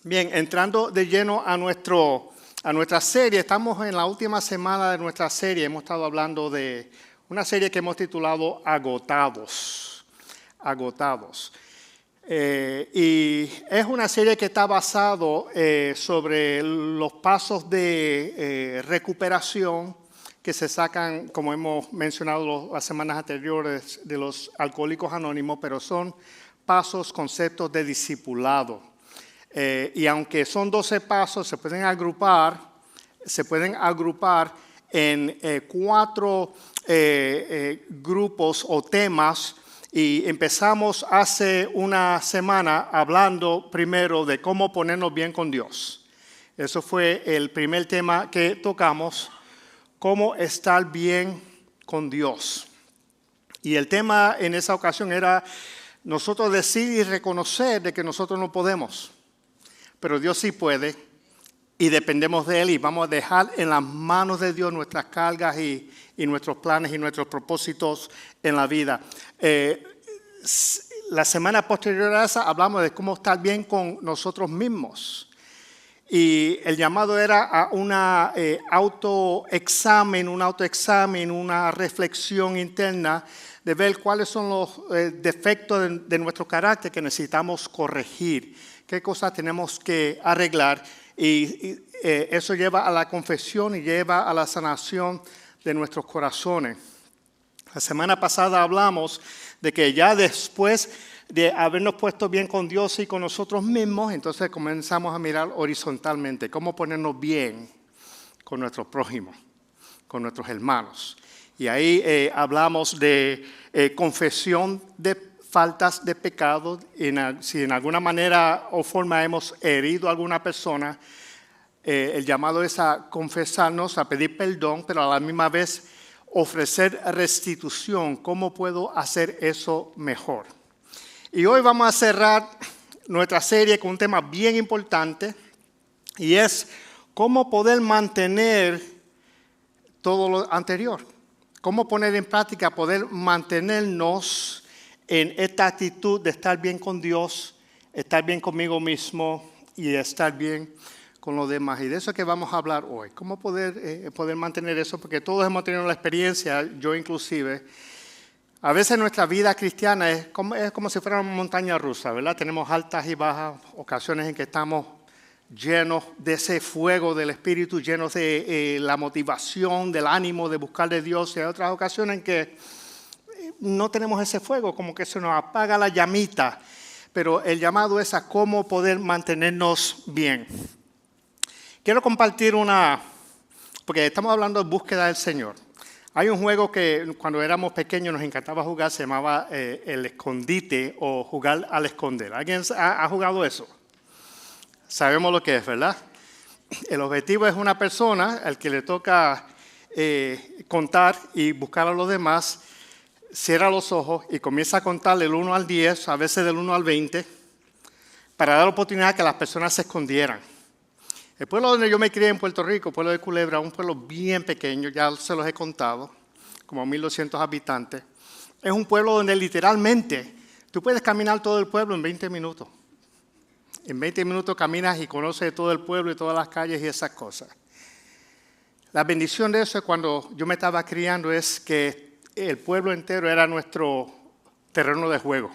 Bien, entrando de lleno a nuestra serie, estamos en la última semana de nuestra serie. Hemos estado hablando de una serie que hemos titulado Agotados. Agotados. Y es una serie que está basado sobre los pasos de recuperación que se sacan, como hemos mencionado las semanas anteriores, de los Alcohólicos Anónimos, pero son pasos, conceptos de discipulado. Y aunque son 12 pasos, se pueden agrupar en 4 grupos o temas. Y empezamos hace una semana hablando primero de cómo ponernos bien con Dios. Eso fue el primer tema que tocamos, cómo estar bien con Dios. Y el tema en esa ocasión era nosotros decir y reconocer de que nosotros no podemos. Pero Dios sí puede y dependemos de Él y vamos a dejar en las manos de Dios nuestras cargas y nuestros planes y nuestros propósitos en la vida. La semana posterior a esa hablamos de cómo estar bien con nosotros mismos. Y el llamado era a una autoexamen, una reflexión interna de ver cuáles son los defectos de nuestro carácter que necesitamos corregir. Qué cosas tenemos que arreglar y eso lleva a la confesión y lleva a la sanación de nuestros corazones. La semana pasada hablamos de que ya después de habernos puesto bien con Dios y con nosotros mismos, entonces comenzamos a mirar horizontalmente, cómo ponernos bien con nuestros prójimos, con nuestros hermanos. Y ahí hablamos de confesión de faltas de pecado, si en alguna manera o forma hemos herido a alguna persona, el llamado es a confesarnos, a pedir perdón, pero a la misma vez ofrecer restitución. ¿Cómo puedo hacer eso mejor? Y hoy vamos a cerrar nuestra serie con un tema bien importante y es cómo poder mantener todo lo anterior. Cómo poner en práctica, poder mantenernos en esta actitud de estar bien con Dios, estar bien conmigo mismo y estar bien con los demás. Y de eso es que vamos a hablar hoy. Cómo poder mantener eso, porque todos hemos tenido la experiencia, yo inclusive. A veces nuestra vida cristiana es como si fuera una montaña rusa, ¿verdad? Tenemos altas y bajas, ocasiones en que estamos llenos de ese fuego del Espíritu, llenos de la motivación, del ánimo de buscar de Dios. Y hay otras ocasiones en que no tenemos ese fuego, como que se nos apaga la llamita. Pero el llamado es a cómo poder mantenernos bien. Quiero compartir porque estamos hablando de búsqueda del Señor. Hay un juego que cuando éramos pequeños nos encantaba jugar, se llamaba el escondite o jugar al esconder. ¿Alguien ha jugado eso? Sabemos lo que es, ¿verdad? El objetivo es una persona al que le toca contar y buscar a los demás, cierra los ojos y comienza a contar del 1 al 10, a veces del 1 al 20, para dar la oportunidad que las personas se escondieran. El pueblo donde yo me crié en Puerto Rico, el pueblo de Culebra, un pueblo bien pequeño, ya se los he contado, como 1,200 habitantes. Es un pueblo donde literalmente tú puedes caminar todo el pueblo en 20 minutos. En 20 minutos caminas y conoces todo el pueblo y todas las calles y esas cosas. La bendición de eso es cuando yo me estaba criando es que el pueblo entero era nuestro terreno de juego.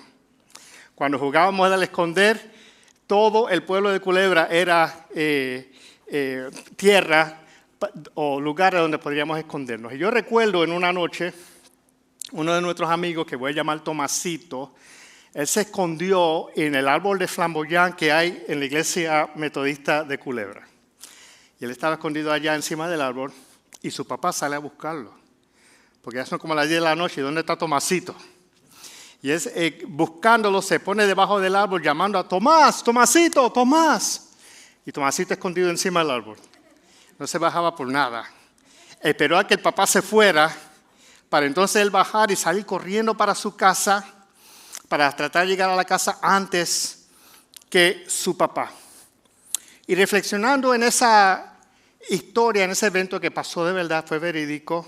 Cuando jugábamos al esconder, todo el pueblo de Culebra era tierra o lugares donde podríamos escondernos. Y yo recuerdo en una noche, uno de nuestros amigos, que voy a llamar Tomasito, él se escondió en el árbol de flamboyán que hay en la iglesia metodista de Culebra. Y él estaba escondido allá encima del árbol y su papá sale a buscarlo. Porque ya son como las 10 de la noche, ¿y dónde está Tomasito? Y es buscándolo, se pone debajo del árbol llamando a Tomás, Tomasito, Tomás. Y Tomasito escondido encima del árbol. No se bajaba por nada. Esperó a que el papá se fuera para entonces él bajar y salir corriendo para su casa para tratar de llegar a la casa antes que su papá. Y reflexionando en esa historia, en ese evento que pasó de verdad, fue verídico,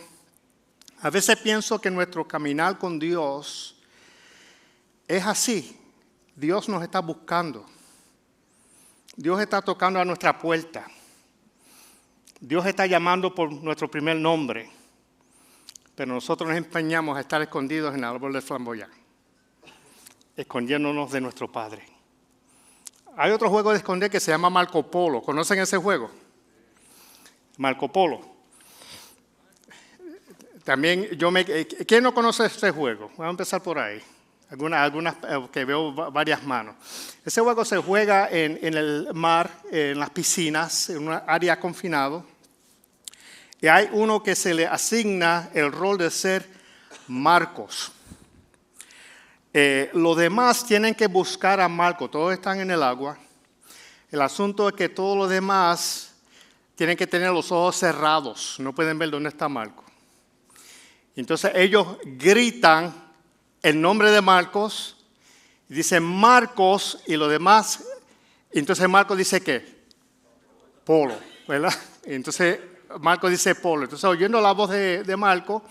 a veces pienso que nuestro caminar con Dios es así. Dios nos está buscando. Dios está tocando a nuestra puerta. Dios está llamando por nuestro primer nombre. Pero nosotros nos empeñamos a estar escondidos en el árbol del flamboyán, escondiéndonos de nuestro Padre. Hay otro juego de esconder que se llama Marco Polo. ¿Conocen ese juego? Marco Polo. También ¿quién no conoce este juego? Vamos a empezar por ahí. Algunas que veo varias manos. Ese juego se juega en el mar, en las piscinas, en un área confinado. Y hay uno que se le asigna el rol de ser Marcos. Los demás tienen que buscar a Marcos. Todos están en el agua. El asunto es que todos los demás tienen que tener los ojos cerrados. No pueden ver dónde está Marcos. Entonces ellos gritan el nombre de Marcos. Dicen Marcos y los demás. Entonces Marcos dice ¿qué? Polo, ¿verdad? Entonces Marcos dice Polo. Entonces oyendo la voz de Marcos,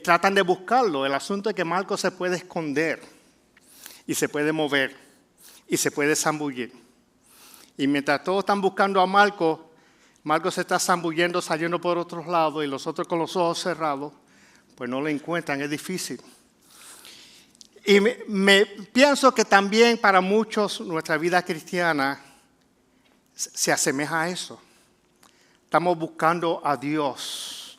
tratan de buscarlo. El asunto es que Marcos se puede esconder y se puede mover y se puede zambullir. Y mientras todos están buscando a Marcos, Marcos se está zambullendo, saliendo por otros lados y los otros con los ojos cerrados, pues no lo encuentran, es difícil. Y pienso que también para muchos nuestra vida cristiana se asemeja a eso. Estamos buscando a Dios.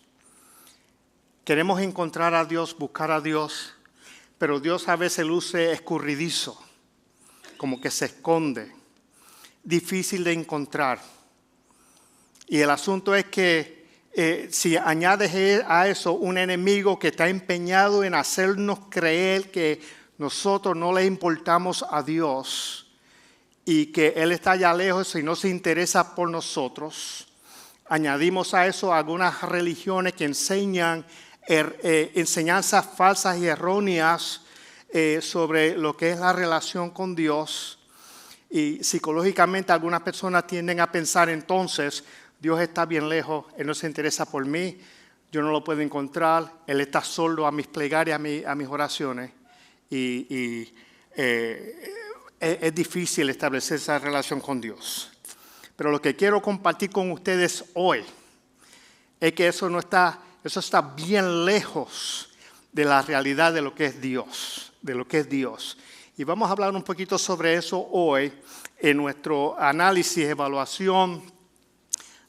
Queremos encontrar a Dios, buscar a Dios, pero Dios a veces luce escurridizo, como que se esconde, difícil de encontrar. Y el asunto es que si añades a eso un enemigo que está empeñado en hacernos creer que nosotros no le importamos a Dios y que Él está allá lejos y no se interesa por nosotros, añadimos a eso algunas religiones que enseñan enseñanzas falsas y erróneas sobre lo que es la relación con Dios. Y psicológicamente algunas personas tienden a pensar entonces, Dios está bien lejos, Él no se interesa por mí, yo no lo puedo encontrar, Él está sordo a mis plegarias, a mis oraciones. Y es difícil establecer esa relación con Dios. Pero lo que quiero compartir con ustedes hoy es que eso está bien lejos de la realidad de lo que es Dios, Y vamos a hablar un poquito sobre eso hoy en nuestro análisis, evaluación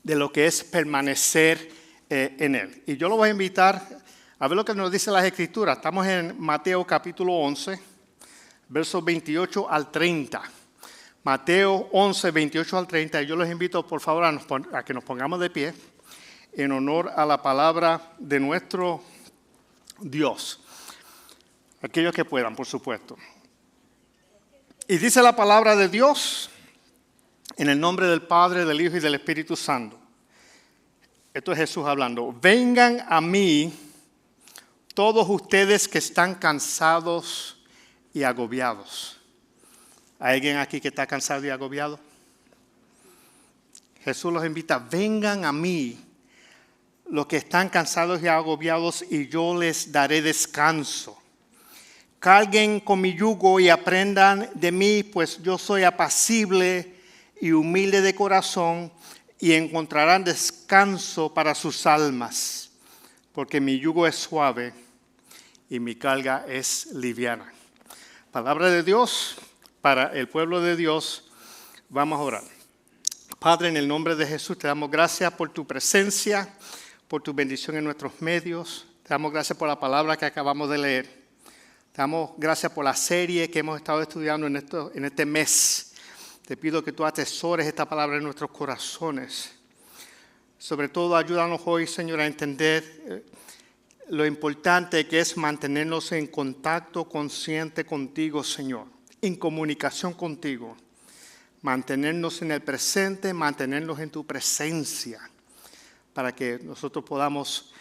de lo que es permanecer en Él. Y yo lo voy a invitar a ver lo que nos dice las Escrituras. Estamos en Mateo capítulo 11, versos 28 al 30. Mateo 11, 28 al 30. Y yo los invito, por favor, a que nos pongamos de pie en honor a la palabra de nuestro Dios. Aquellos que puedan, por supuesto. Y dice la palabra de Dios en el nombre del Padre, del Hijo y del Espíritu Santo. Esto es Jesús hablando. Vengan a mí todos ustedes que están cansados y agobiados. ¿Hay alguien aquí que está cansado y agobiado? Jesús los invita, vengan a mí los que están cansados y agobiados y yo les daré descanso. Carguen con mi yugo y aprendan de mí, pues yo soy apacible y humilde de corazón y encontrarán descanso para sus almas, porque mi yugo es suave y mi carga es liviana. Palabra de Dios para el pueblo de Dios. Vamos a orar. Padre, en el nombre de Jesús te damos gracias por tu presencia, por tu bendición en nuestros medios. Te damos gracias por la palabra que acabamos de leer. Te damos gracias por la serie que hemos estado estudiando en este mes. Te pido que tú atesores esta palabra en nuestros corazones. Sobre todo, ayúdanos hoy, Señor, a entender lo importante que es mantenernos en contacto consciente contigo, Señor, en comunicación contigo. Mantenernos en el presente, mantenernos en tu presencia, para que nosotros podamos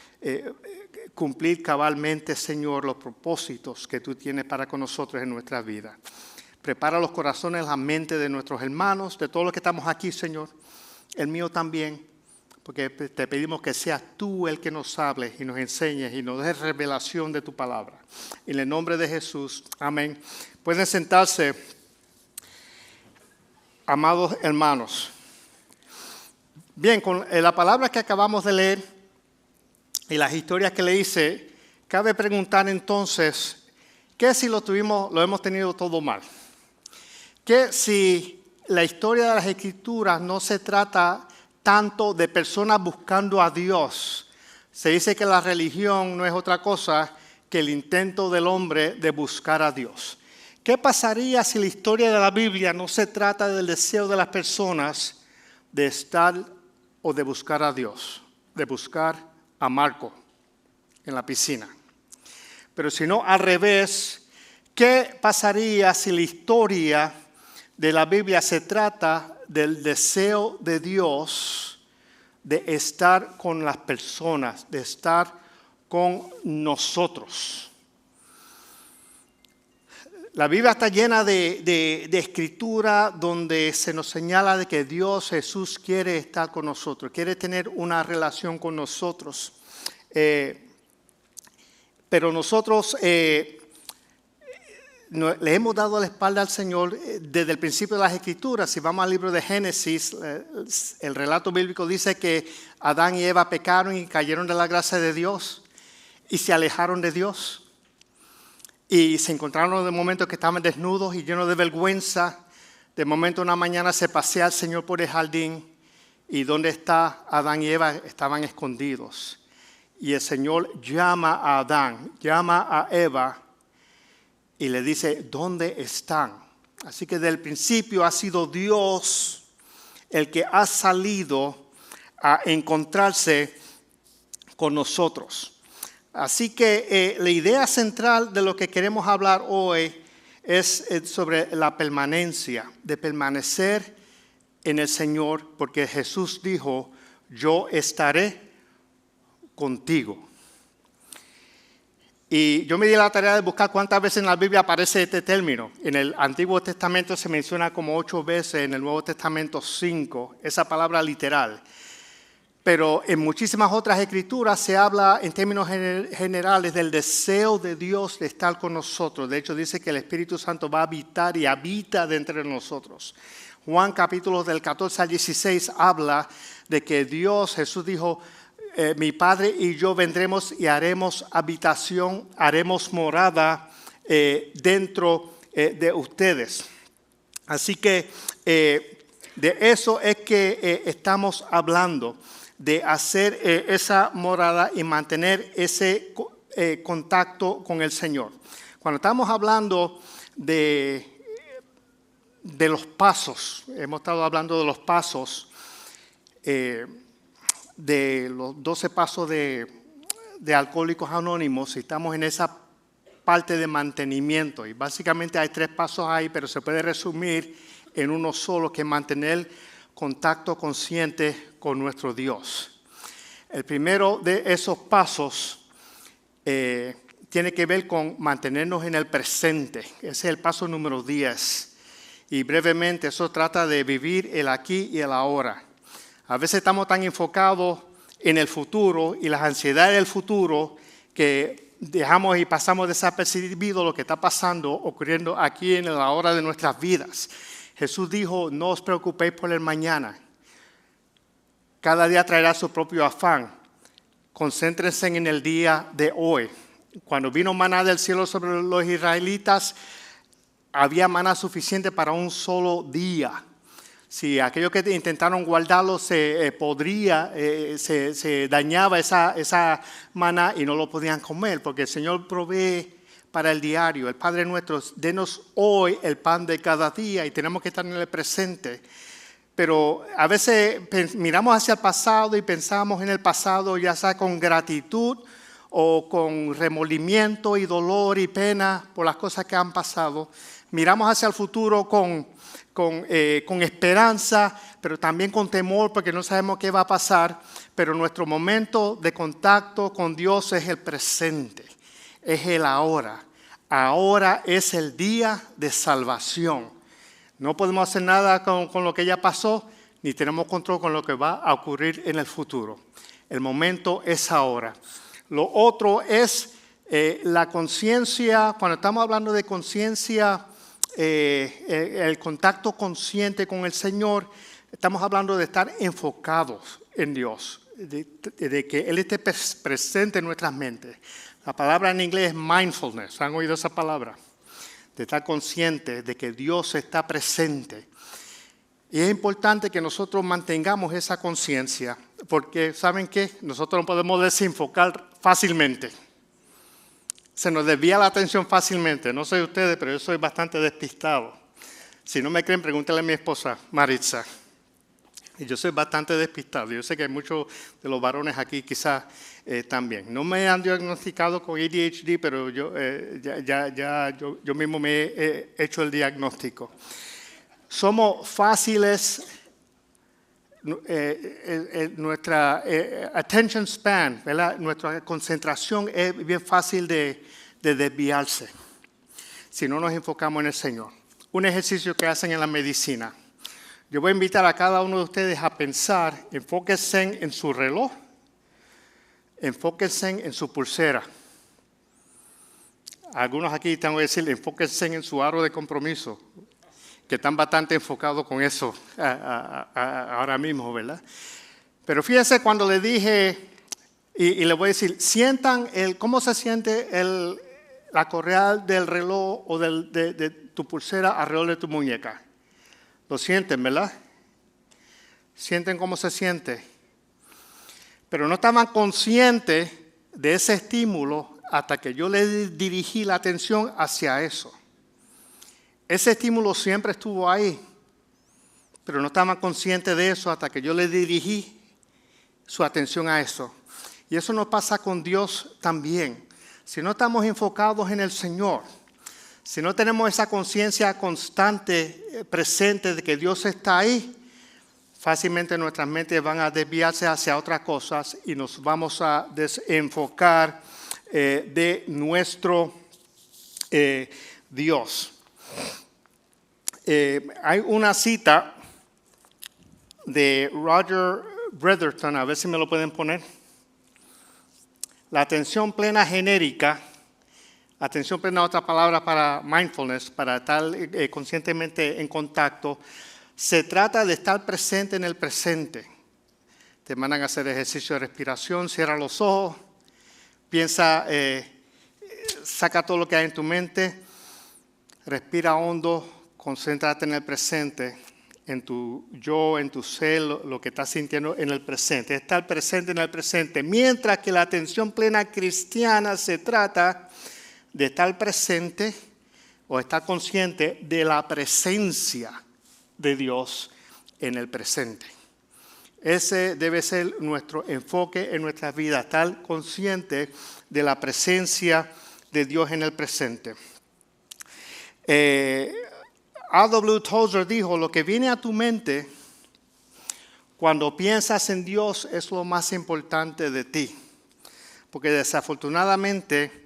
cumplir cabalmente, Señor, los propósitos que tú tienes para con nosotros en nuestra vida. Prepara los corazones, la mente de nuestros hermanos, de todos los que estamos aquí, Señor, el mío también, porque te pedimos que seas tú el que nos hables y nos enseñes y nos des revelación de tu palabra. En el nombre de Jesús, amén. Pueden sentarse. Amados hermanos, bien, con la palabra que acabamos de leer y las historias que le hice, cabe preguntar entonces, ¿qué si lo hemos tenido todo mal? ¿Qué si la historia de las Escrituras no se trata tanto de personas buscando a Dios? Se dice que la religión no es otra cosa que el intento del hombre de buscar a Dios. ¿Qué pasaría si la historia de la Biblia no se trata del deseo de las personas de estar o de buscar a Dios, de buscar a Marco en la piscina? Pero si no, al revés, ¿qué pasaría si la historia de la Biblia se trata del deseo de Dios de estar con las personas, de estar con nosotros? La Biblia está llena de escritura donde se nos señala de que Dios, Jesús, quiere estar con nosotros, quiere tener una relación con nosotros. Pero nosotros le hemos dado la espalda al Señor desde el principio de las Escrituras. Si vamos al libro de Génesis, el relato bíblico dice que Adán y Eva pecaron y cayeron de la gracia de Dios y se alejaron de Dios. Y se encontraron de momento que estaban desnudos y llenos de vergüenza. De momento una mañana se pasea el Señor por el jardín y donde está Adán y Eva estaban escondidos. Y el Señor llama a Adán, llama a Eva y le dice, ¿dónde están? Así que desde el principio ha sido Dios el que ha salido a encontrarse con nosotros. Así que la idea central de lo que queremos hablar hoy es sobre la permanencia, de permanecer en el Señor, porque Jesús dijo, yo estaré contigo. Y yo me di la tarea de buscar cuántas veces en la Biblia aparece este término. En el Antiguo Testamento se menciona como 8 veces, en el Nuevo Testamento 5, esa palabra literal. Pero en muchísimas otras escrituras se habla en términos generales del deseo de Dios de estar con nosotros. De hecho, dice que el Espíritu Santo va a habitar y habita dentro de nosotros. Juan capítulo del 14 al 16 habla de que Dios, Jesús dijo, mi Padre y yo vendremos y haremos habitación, haremos morada dentro de ustedes. Así que de eso es que estamos hablando, de hacer esa morada y mantener ese contacto con el Señor. Cuando estamos hablando de los pasos, hemos estado hablando de los pasos, de los 12 pasos de Alcohólicos Anónimos, y estamos en esa parte de mantenimiento. Y básicamente hay 3 pasos ahí, pero se puede resumir en uno solo, que es mantener contacto consciente con nuestro Dios. El primero de esos pasos tiene que ver con mantenernos en el presente. Ese es el paso número 10. Y brevemente, eso trata de vivir el aquí y el ahora. A veces estamos tan enfocados en el futuro y las ansiedades del futuro que dejamos y pasamos desapercibido lo que está pasando, ocurriendo aquí en la hora de nuestras vidas. Jesús dijo, no os preocupéis por el mañana. Cada día traerá su propio afán. Concéntrense en el día de hoy. Cuando vino maná del cielo sobre los israelitas, había maná suficiente para un solo día. Si aquellos que intentaron guardarlo se dañaba esa maná y no lo podían comer, porque el Señor provee para el diario. El Padre nuestro, denos hoy el pan de cada día, y tenemos que estar en el presente. Pero a veces miramos hacia el pasado y pensamos en el pasado, ya sea con gratitud o con remordimiento y dolor y pena por las cosas que han pasado. Miramos hacia el futuro con esperanza, pero también con temor, porque no sabemos qué va a pasar. Pero nuestro momento de contacto con Dios es el presente, es el ahora. Ahora es el día de salvación. No podemos hacer nada con lo que ya pasó, ni tenemos control con lo que va a ocurrir en el futuro. El momento es ahora. Lo otro es la conciencia. Cuando estamos hablando de conciencia el contacto consciente con el Señor, estamos hablando de estar enfocados en Dios, de que Él esté presente en nuestras mentes. La palabra en inglés es mindfulness. ¿Han oído esa palabra? De estar consciente de que Dios está presente. Y es importante que nosotros mantengamos esa conciencia, porque ¿saben qué? Nosotros no podemos desenfocar fácilmente. Se nos desvía la atención fácilmente. No sé ustedes, pero yo soy bastante despistado. Si no me creen, pregúntenle a mi esposa, Maritza. Y yo soy bastante despistado. Yo sé que hay muchos de los varones aquí quizás también. No me han diagnosticado con ADHD, pero yo mismo me he hecho el diagnóstico. Somos fáciles, nuestra attention span, ¿verdad? Nuestra concentración es bien fácil de desviarse si no nos enfocamos en el Señor. Un ejercicio que hacen en la medicina. Yo voy a invitar a cada uno de ustedes a pensar, enfóquense en su reloj, enfóquense en su pulsera. Algunos aquí tengo que decir, enfóquense en su aro de compromiso, que están bastante enfocados con eso ahora mismo, ¿verdad? Pero fíjense cuando le dije, y le voy a decir, sientan cómo se siente la correa del reloj o de tu pulsera alrededor de tu muñeca. Lo sienten, ¿verdad? Sienten cómo se siente. Pero no estaban conscientes de ese estímulo hasta que yo le dirigí la atención hacia eso. Ese estímulo siempre estuvo ahí, pero no estaban conscientes de eso hasta que yo le dirigí su atención a eso. Y eso nos pasa con Dios también. Si no estamos enfocados en el Señor, si no tenemos esa conciencia constante, presente de que Dios está ahí, fácilmente nuestras mentes van a desviarse hacia otras cosas y nos vamos a desenfocar de nuestro Dios. Hay una cita de Roger Bretherton, a ver si me lo pueden poner. La atención plena genérica. Atención plena, otra palabra para mindfulness, para estar conscientemente en contacto. Se trata de estar presente en el presente. Te mandan a hacer ejercicio de respiración, cierra los ojos, piensa, saca todo lo que hay en tu mente, respira hondo, concéntrate en el presente, en tu yo, en tu ser, lo que estás sintiendo en el presente. Estar presente en el presente. Mientras que la atención plena cristiana se trata de estar presente o estar consciente de la presencia de Dios en el presente. Ese debe ser nuestro enfoque en nuestra vida, estar consciente de la presencia de Dios en el presente. A.W. Tozer dijo, lo que viene a tu mente cuando piensas en Dios es lo más importante de ti. Porque desafortunadamente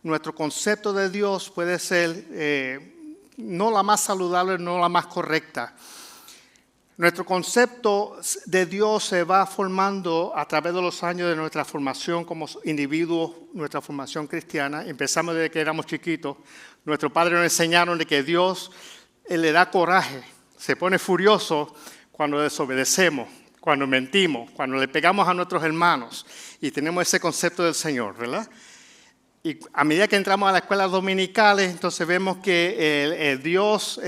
nuestro concepto de Dios puede ser no la más saludable, no la más correcta. Nuestro concepto de Dios se va formando a través de los años de nuestra formación como individuos, nuestra formación cristiana. Empezamos desde que éramos chiquitos. Nuestros padres nos enseñaron de que Dios le da coraje, se pone furioso cuando desobedecemos, cuando mentimos, cuando le pegamos a nuestros hermanos. Y tenemos ese concepto del Señor, ¿verdad? Y a medida que entramos a las escuelas dominicales, entonces vemos que el Dios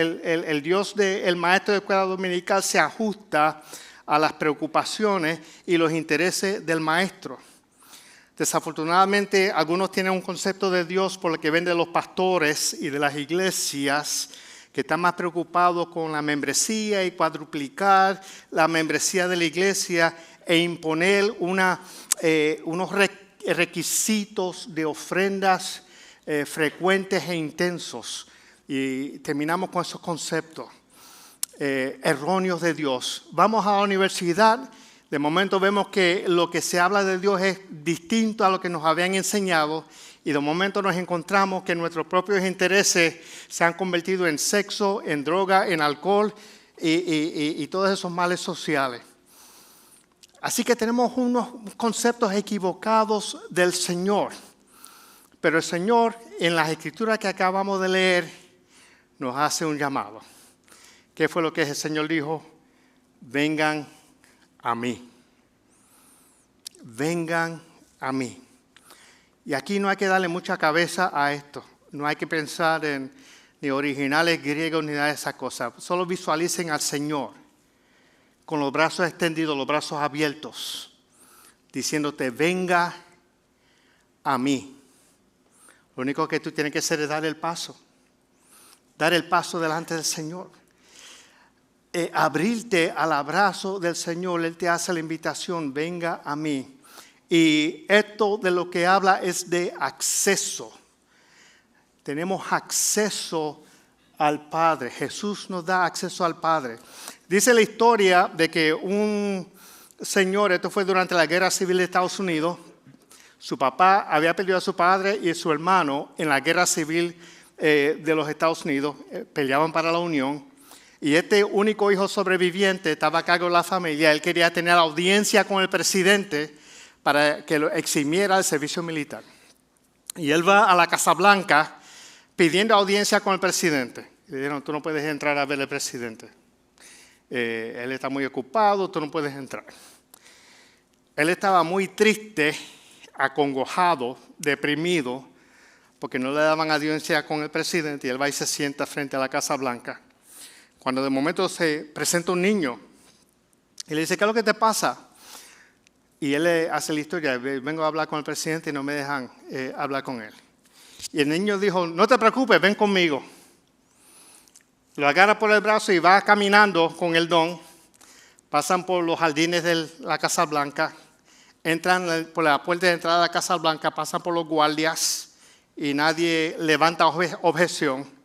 del maestro de escuela dominical se ajusta a las preocupaciones y los intereses del maestro. Desafortunadamente, algunos tienen un concepto de Dios por el que ven de los pastores y de las iglesias, que están más preocupados con la membresía y cuadruplicar la membresía de la iglesia e imponer unos requisitos de ofrendas frecuentes e intensos. Y terminamos con esos conceptos erróneos de Dios. Vamos a la universidad, de momento vemos que lo que se habla de Dios es distinto a lo que nos habían enseñado y de momento nos encontramos que nuestros propios intereses se han convertido en sexo, en droga, en alcohol y todos esos males sociales. Así que tenemos unos conceptos equivocados del Señor. Pero el Señor, en las escrituras que acabamos de leer, nos hace un llamado. ¿Qué fue lo que el Señor dijo? Vengan a mí. Vengan a mí. Y aquí no hay que darle mucha cabeza a esto. No hay que pensar en ni originales griegos ni nada de esas cosas. Solo visualicen al Señor con los brazos extendidos, los brazos abiertos, diciéndote, venga a mí. Lo único que tú tienes que hacer es dar el paso. Dar el paso delante del Señor. Abrirte al abrazo del Señor. Él te hace la invitación, venga a mí. Y esto de lo que habla es de acceso. Tenemos acceso al Padre. Jesús nos da acceso al Padre. Dice la historia de que un señor, esto fue durante la Guerra Civil de Estados Unidos, su papá había perdido a su padre y a su hermano en la Guerra Civil de los Estados Unidos, peleaban para la Unión. Y este único hijo sobreviviente estaba a cargo de la familia. Él quería tener audiencia con el presidente para que lo eximiera del servicio militar. Y él va a la Casa Blanca pidiendo audiencia con el presidente. Le dijeron, tú no puedes entrar a ver al presidente. Él está muy ocupado, tú no puedes entrar. Él estaba muy triste, acongojado, deprimido, porque no le daban audiencia con el presidente. Y él va y se sienta frente a la Casa Blanca. Cuando de momento se presenta un niño y le dice, ¿qué es lo que te pasa? Y él le hace la historia, vengo a hablar con el presidente y no me dejan hablar con él. Y el niño dijo, no te preocupes, ven conmigo. Lo agarra por el brazo y va caminando con el don. Pasan por los jardines de la Casa Blanca, entran por la puerta de entrada de la Casa Blanca, pasan por los guardias y nadie levanta objeción.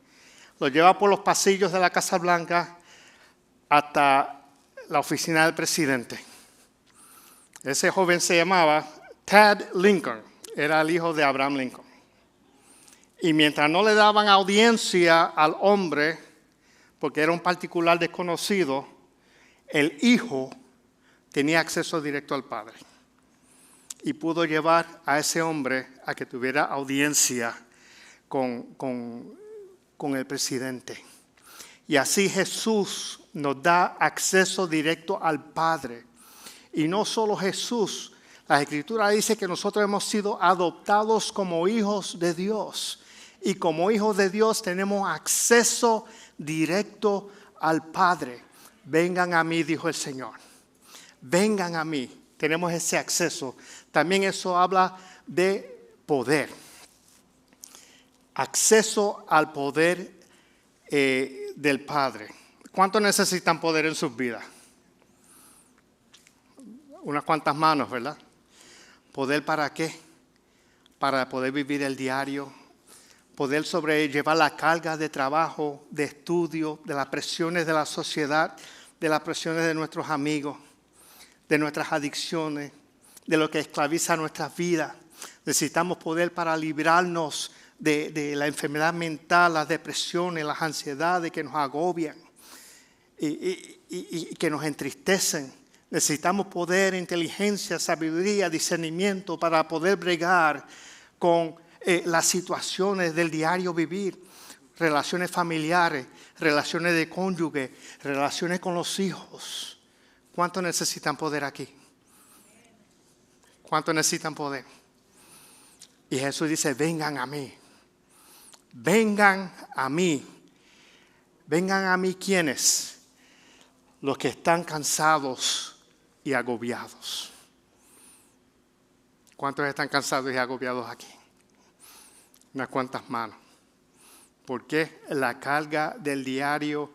Lo lleva por los pasillos de la Casa Blanca hasta la oficina del presidente. Ese joven se llamaba Tad Lincoln, era el hijo de Abraham Lincoln. Y mientras no le daban audiencia al hombre, porque era un particular desconocido, el hijo tenía acceso directo al padre. Y pudo llevar a ese hombre a que tuviera audiencia con el presidente. Y así Jesús nos da acceso directo al Padre. Y no solo Jesús, la Escritura dice que nosotros hemos sido adoptados como hijos de Dios. Y como hijos de Dios tenemos acceso directo al Padre. Vengan a mí, dijo el Señor. Vengan a mí. Tenemos ese acceso. También eso habla de poder. Acceso al poder del Padre. ¿Cuántos necesitan poder en sus vidas? Unas cuantas manos, ¿verdad? ¿Poder para qué? Para poder vivir el diario, poder sobrellevar la carga de trabajo, de estudio, de las presiones de la sociedad, de las presiones de nuestros amigos, de nuestras adicciones, de lo que esclaviza nuestras vidas. Necesitamos poder para librarnos de la enfermedad mental, las depresiones, las ansiedades que nos agobian y que nos entristecen. Necesitamos poder, inteligencia, sabiduría, discernimiento para poder bregar con las situaciones del diario vivir, relaciones familiares, relaciones de cónyuge, relaciones con los hijos. ¿Cuántos necesitan poder aquí? ¿Cuántos necesitan poder? Y Jesús dice, vengan a mí. Vengan a mí. Vengan a mí, ¿quiénes? Los que están cansados y agobiados. ¿Cuántos están cansados y agobiados aquí? Unas cuantas manos. Porque la carga del diario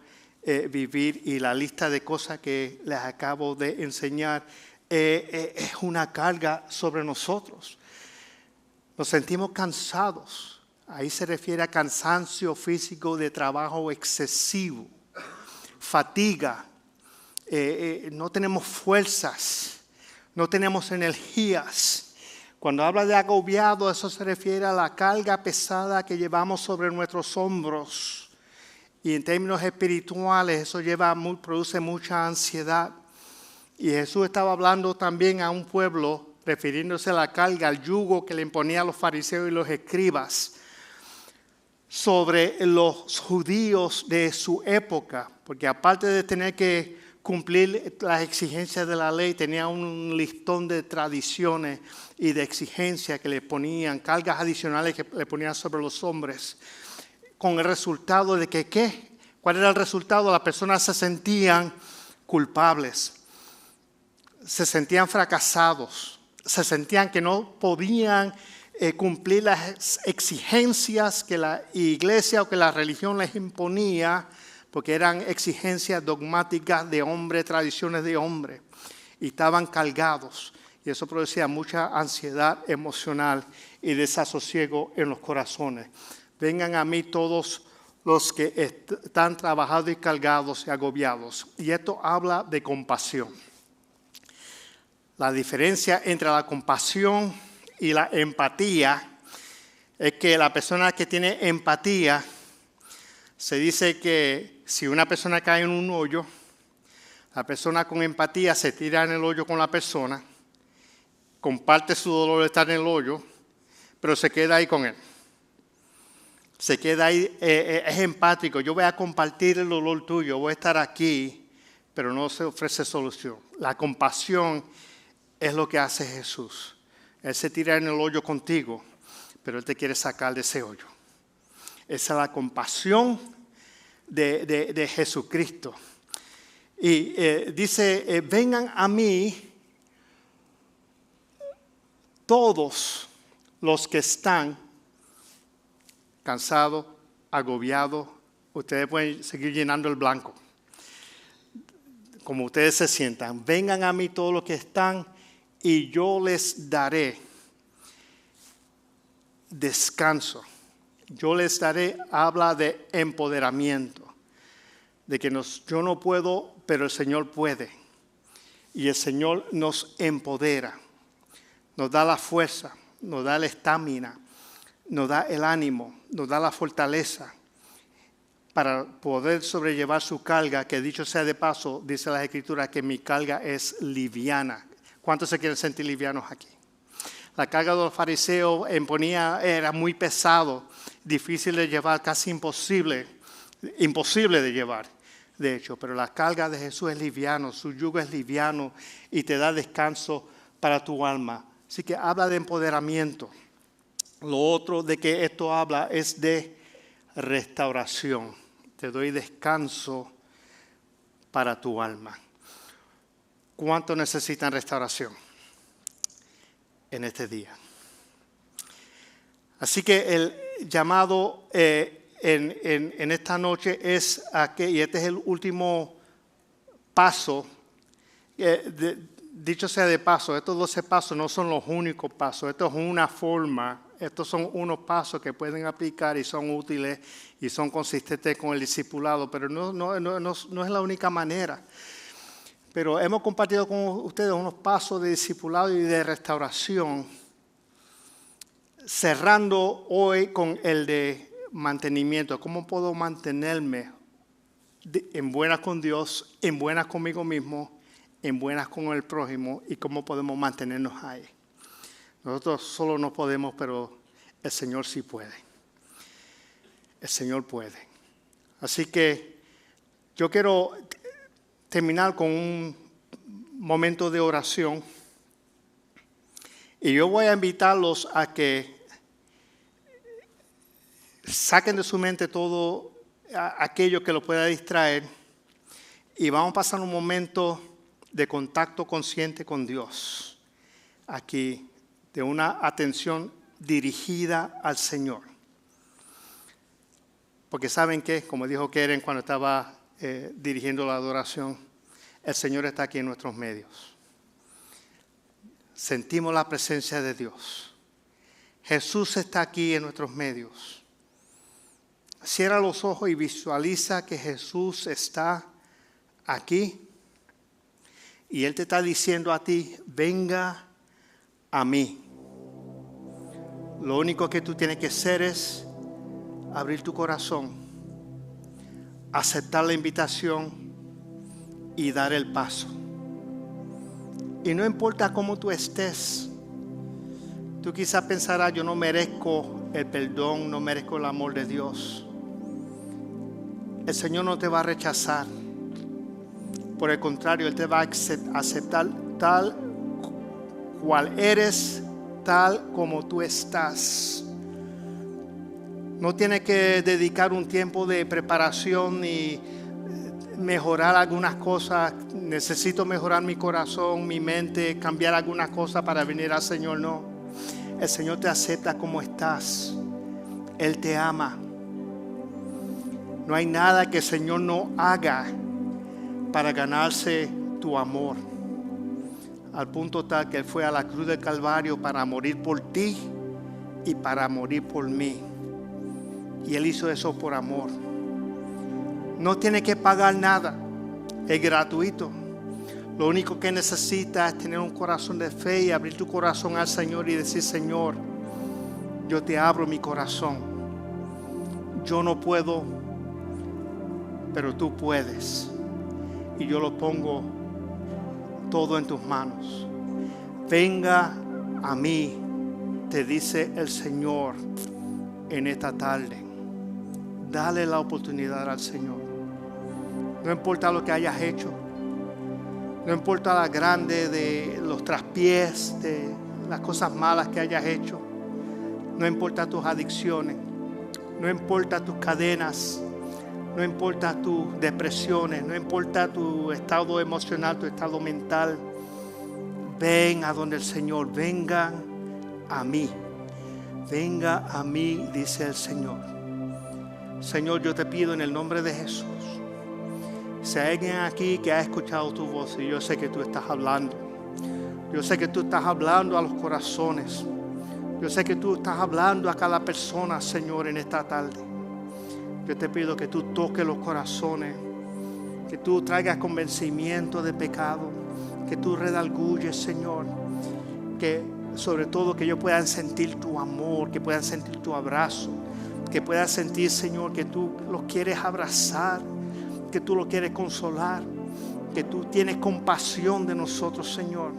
vivir y la lista de cosas que les acabo de enseñar es una carga sobre nosotros. Nos sentimos cansados. Ahí se refiere a cansancio físico de trabajo excesivo, fatiga. No tenemos fuerzas, no tenemos energías. Cuando habla de agobiado, eso se refiere a la carga pesada que llevamos sobre nuestros hombros. Y en términos espirituales, eso produce mucha ansiedad. Y Jesús estaba hablando también a un pueblo, refiriéndose a la carga, al yugo que le imponían los fariseos y los escribas. sobre los judíos de su época, porque aparte de tener que cumplir las exigencias de la ley, tenía un listón de tradiciones y de exigencias que le ponían, cargas adicionales que le ponían sobre los hombres, con el resultado de que, ¿qué? ¿Cuál era el resultado? Las personas se sentían culpables, se sentían fracasados, se sentían que no podían cumplir las exigencias que la iglesia o que la religión les imponía, porque eran exigencias dogmáticas de hombre, tradiciones de hombre, y estaban cargados. Y eso producía mucha ansiedad emocional y desasosiego en los corazones. Vengan a mí todos los que están trabajados y cargados y agobiados. Y esto habla de compasión. La diferencia entre la compasión y la empatía es que la persona que tiene empatía, se dice que si una persona cae en un hoyo, la persona con empatía se tira en el hoyo con la persona, comparte su dolor de estar en el hoyo, pero se queda ahí con él. Se queda ahí, es empático. Yo voy a compartir el dolor tuyo, voy a estar aquí, pero no se ofrece solución. La compasión es lo que hace Jesús. Él se tira en el hoyo contigo, pero Él te quiere sacar de ese hoyo. Esa es la compasión de Jesucristo. Y dice, vengan a mí todos los que están cansados, agobiados. Ustedes pueden seguir llenando el blanco, como ustedes se sientan. Vengan a mí todos los que están y yo les daré descanso. Yo les daré, habla de empoderamiento, de que yo no puedo, pero el Señor puede. Y el Señor nos empodera, nos da la fuerza, nos da la estamina, nos da el ánimo, nos da la fortaleza para poder sobrellevar su carga, que dicho sea de paso, dice la Escritura que mi carga es liviana. ¿Cuántos se quieren sentir livianos aquí? La carga de los fariseos era muy pesado, difícil de llevar, casi imposible de llevar, de hecho. Pero la carga de Jesús es liviano, su yugo es liviano y te da descanso para tu alma. Así que habla de empoderamiento. Lo otro de que esto habla es de restauración. Te doy descanso para tu alma. ¿Cuánto necesitan restauración en este día? Así que el llamado en esta noche es a que, y este es el último paso, dicho sea de paso, estos 12 pasos no son los únicos pasos, esto es una forma, estos son unos pasos que pueden aplicar y son útiles y son consistentes con el discipulado, pero no es la única manera. Pero hemos compartido con ustedes unos pasos de discipulado y de restauración, cerrando hoy con el de mantenimiento. ¿Cómo puedo mantenerme en buenas con Dios, en buenas conmigo mismo, en buenas con el prójimo? ¿Y cómo podemos mantenernos ahí? Nosotros solo no podemos, pero el Señor sí puede. El Señor puede. Así que yo quiero terminar con un momento de oración. Y yo voy a invitarlos a que saquen de su mente todo aquello que lo pueda distraer y vamos a pasar un momento de contacto consciente con Dios aquí, de una atención dirigida al Señor. Porque ¿saben qué? Como dijo Keren cuando estaba dirigiendo la adoración, el Señor está aquí en nuestros medios. Sentimos la presencia de Dios. Jesús está aquí en nuestros medios. Cierra los ojos y visualiza que Jesús está aquí. Y Él te está diciendo a ti, venga a mí. Lo único que tú tienes que hacer es abrir tu corazón, aceptar la invitación y dar el paso. Y no importa cómo tú estés, Tú quizás pensarás, yo no merezco el perdón, no merezco el amor de Dios. El Señor no te va a rechazar. Por el contrario, Él te va a aceptar tal cual eres, tal como tú estás. No tienes que dedicar un tiempo de preparación y mejorar algunas cosas. Necesito mejorar mi corazón, mi mente, cambiar algunas cosas para venir al Señor. No. El Señor te acepta como estás. Él te ama. No hay nada que el Señor no haga para ganarse tu amor. Al punto tal que Él fue a la cruz del Calvario para morir por ti y para morir por mí. Y Él hizo eso por amor. No tiene que pagar nada. Es gratuito. Lo único que necesitas es tener un corazón de fe y abrir tu corazón al Señor y decir: Señor, yo te abro mi corazón. Yo no puedo, pero tú puedes. Y yo lo pongo todo en tus manos. Venga a mí, te dice el Señor en esta tarde. Dale la oportunidad al Señor. No importa lo que hayas hecho. No importa la grande de los traspiés, de las cosas malas que hayas hecho. No importa tus adicciones. No importa tus cadenas. No importa tus depresiones. No importa tu estado emocional, tu estado mental. Ven a donde el Señor. Vengan a mí. Venga a mí, dice el Señor. Señor, yo te pido en el nombre de Jesús. Si hay alguien aquí que ha escuchado tu voz, y yo sé que tú estás hablando. Yo sé que tú estás hablando a los corazones. Yo sé que tú estás hablando a cada persona, Señor, en esta tarde. Yo te pido que tú toques los corazones, que tú traigas convencimiento de pecado, que tú redarguyes, Señor, que sobre todo que ellos puedan sentir tu amor, que puedan sentir tu abrazo, que puedan sentir, Señor, que tú los quieres abrazar, que tú los quieres consolar, que tú tienes compasión de nosotros, Señor.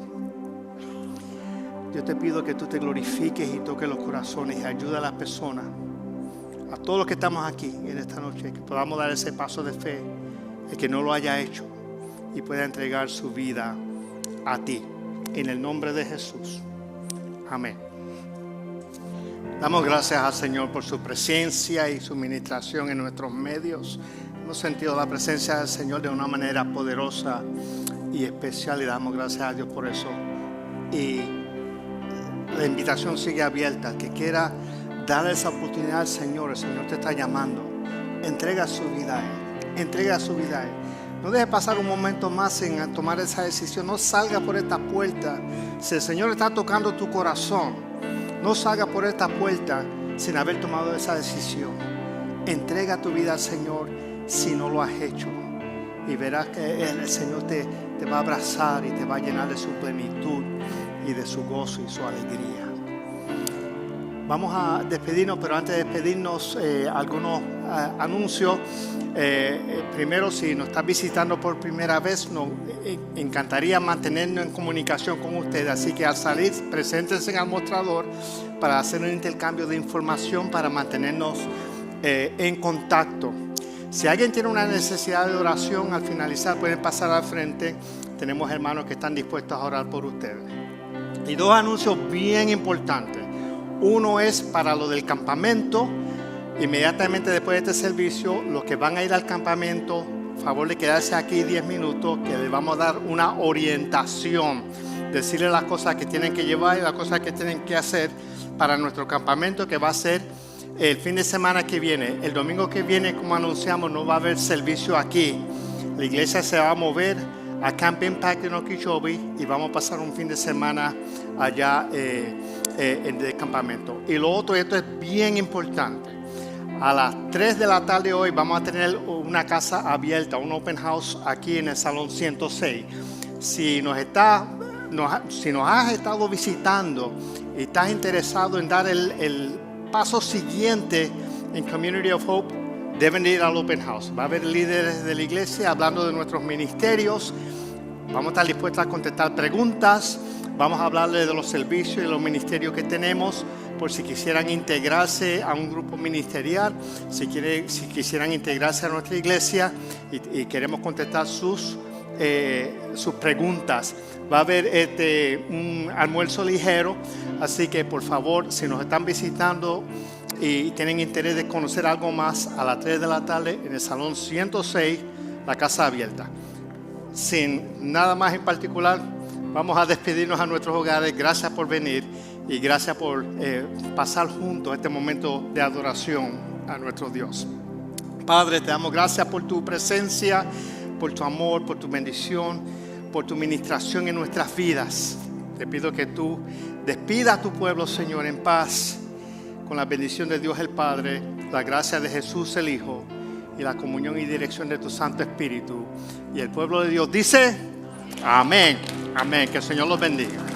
Yo te pido que tú te glorifiques y toques los corazones y ayuda a las personas, a todos los que estamos aquí en esta noche, que podamos dar ese paso de fe, el que no lo haya hecho y pueda entregar su vida a ti. En el nombre de Jesús. Amén. Damos gracias al Señor por su presencia y su ministración en nuestros medios. Hemos sentido la presencia del Señor de una manera poderosa y especial y damos gracias a Dios por eso. Y la invitación sigue abierta. El que quiera darle esa oportunidad al Señor, el Señor te está llamando. Entrega su vida a Él. Entrega su vida a Él. No deje pasar un momento más en tomar esa decisión. No salga por esta puerta. Si el Señor está tocando tu corazón, no salga por esta puerta sin haber tomado esa decisión. Entrega tu vida al Señor si no lo has hecho. Y verás que el Señor te va a abrazar y te va a llenar de su plenitud y de su gozo y su alegría. Vamos a despedirnos, pero antes de despedirnos, algunos anuncios. Primero, si nos estás visitando por primera vez, nos encantaría mantenernos en comunicación con ustedes. Así que al salir, preséntense al mostrador para hacer un intercambio de información para mantenernos en contacto. Si alguien tiene una necesidad de oración, al finalizar pueden pasar al frente. Tenemos hermanos que están dispuestos a orar por ustedes. Y dos anuncios bien importantes. Uno es para lo del campamento. Inmediatamente después de este servicio, los que van a ir al campamento, favor de quedarse aquí 10 minutos, que les vamos a dar una orientación, decirles las cosas que tienen que llevar y las cosas que tienen que hacer para nuestro campamento, que va a ser el fin de semana que viene. El domingo que viene, como anunciamos, no va a haber servicio aquí. La iglesia se va a mover a Camp Impact en Okeechobee y vamos a pasar un fin de semana allá en el campamento. Y lo otro, esto es bien importante. A las 3 de la tarde hoy vamos a tener una casa abierta, un open house aquí en el Salón 106. Si nos has estado visitando y estás interesado en dar el paso siguiente en Community of Hope, deben ir al open house. Va a haber líderes de la iglesia hablando de nuestros ministerios. Vamos a estar dispuestos a contestar preguntas. Vamos a hablarle de los servicios y los ministerios que tenemos, por si quisieran integrarse a un grupo ministerial, si quisieran integrarse a nuestra iglesia y queremos contestar sus preguntas. Va a haber un almuerzo ligero, así que por favor, si nos están visitando y tienen interés de conocer algo más, a las 3 de la tarde en el Salón 106, la Casa Abierta. Sin nada más en particular, vamos a despedirnos a nuestros hogares. Gracias por venir y gracias por pasar juntos este momento de adoración a nuestro Dios. Padre, te damos gracias por tu presencia, por tu amor, por tu bendición, por tu ministración en nuestras vidas. Te pido que tú despidas a tu pueblo, Señor, en paz, con la bendición de Dios el Padre, la gracia de Jesús el Hijo y la comunión y dirección de tu Santo Espíritu. Y el pueblo de Dios dice, amén, amén, que el Señor los bendiga.